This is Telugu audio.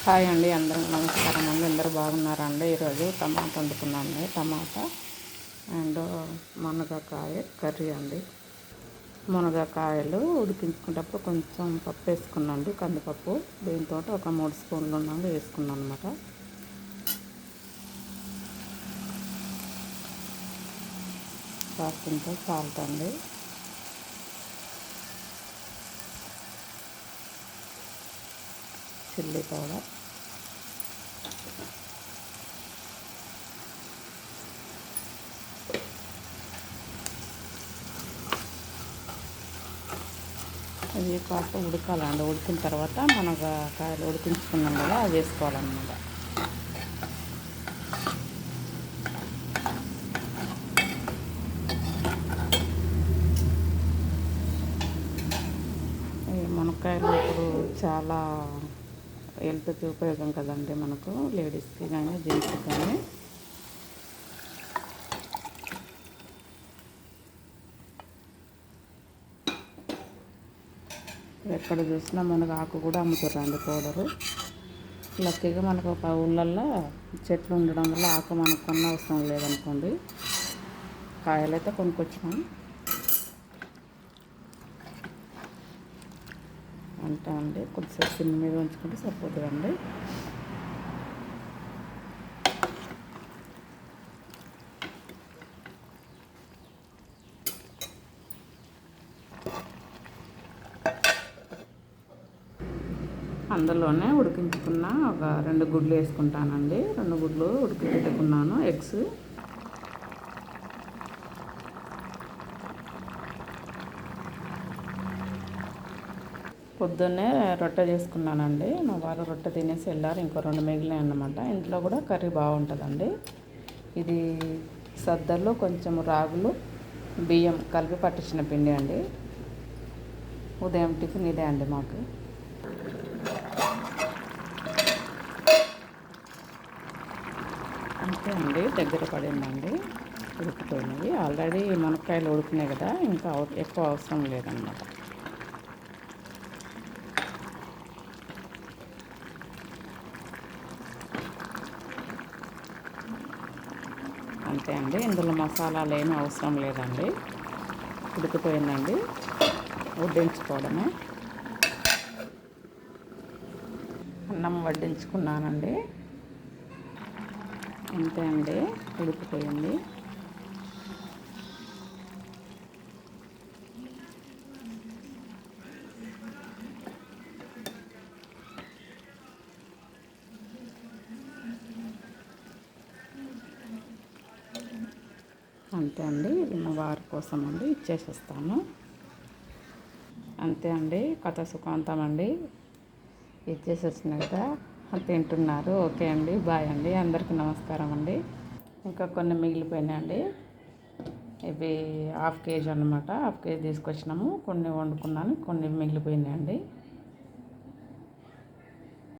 హాయ్ అండి, అందరికి నమస్కారం అండి. అందరూ బాగున్నారండి. ఈరోజు టమాటా వండుకున్నాను. టమాటా అండ్ మునగకాయ కర్రీ అండి. మునగకాయలు ఉడికించుకునేటప్పుడు కొంచెం పప్పు వేసుకున్నాండి, కందిపప్పు. దీంతో ఒక 3 స్పూన్లు ఉన్నాము వేసుకున్నాను అనమాట. కాస్తంత సాల్ట్ అండి, చిల్లీ పౌడర్, అది కాస్త ఉడకాలండి. ఉడికిన తర్వాత మునగకాయలు ఉడికించుకున్నాం కదా, అది వేసుకోవాలన్నమాట. మునక్కాయలు ఇప్పుడు చాలా హెల్త్కి ఉపయోగం కదండి, మనకు లేడీస్కి కానీ జెంట్స్కి కానీ. ఎక్కడ చూసినా మనకు ఆకు కూడా అమ్ముతారండి, పౌడరు. లక్కీగా మనకు ఒక ఊళ్ళల్లో చెట్లు ఉండడం వల్ల ఆకు మనకు కొన్న అవసరం లేదనుకోండి. కాయలైతే కొనుక్కొచ్చినాం. అంతే అండి, కొద్దిసేపు సిమ్ మీద ఉంచుకుంటే సరిపోతుందండి. అందులోనే ఉడికించుకున్న ఒక 2 గుడ్లు వేసుకుంటానండి. 2 గుడ్లు ఉడికి పెట్టుకున్నాను, ఎగ్స్. పొద్దున్నే రొట్టె చేసుకున్నానండి. మా వారు రొట్టె తినేసి వెళ్ళారు, ఇంకో 2 మిగిలినాయి అన్నమాట. ఇంట్లో కూడా కర్రీ బాగుంటుందండి. ఇది సద్దలు, కొంచెం రాగులు, బియ్యం కలిపి పట్టించిన పిండి అండి. ఉదయం టిఫిన్ ఇదే అండి మాకు. అంతే అండి, దగ్గర పడిందండి, ఉడికిపోయినాయి. ఆల్రెడీ మునక్కాయలు ఉడికినాయి కదా, ఇంకా ఎక్కువ అవసరం లేదన్నమాట. అంతే అండి, ఇందులో మసాలాలు ఏమీ అవసరం లేదండి. ఉడికిపోయిందండి, వడ్డించుకోవడమే. అన్నం వడ్డించుకున్నానండి. అంతే అండి, ఉడికిపోయింది. అంతే అండి, ఇది మా వారి కోసం అండి, ఇచ్చేసేస్తాను. అంతే అండి, కథ సుఖాంతం అండి. ఇచ్చేసేసినాక తింటున్నారు. ఓకే అండి, బాయ్ అండి, అందరికీ నమస్కారం అండి. ఇంకా కొన్ని మిగిలిపోయినాయండి. ఇవి 1/2 కేజీ అనమాట. 1/2 కేజీ తీసుకొచ్చినాము. కొన్ని వండుకున్నాను, కొన్ని మిగిలిపోయినాయండి.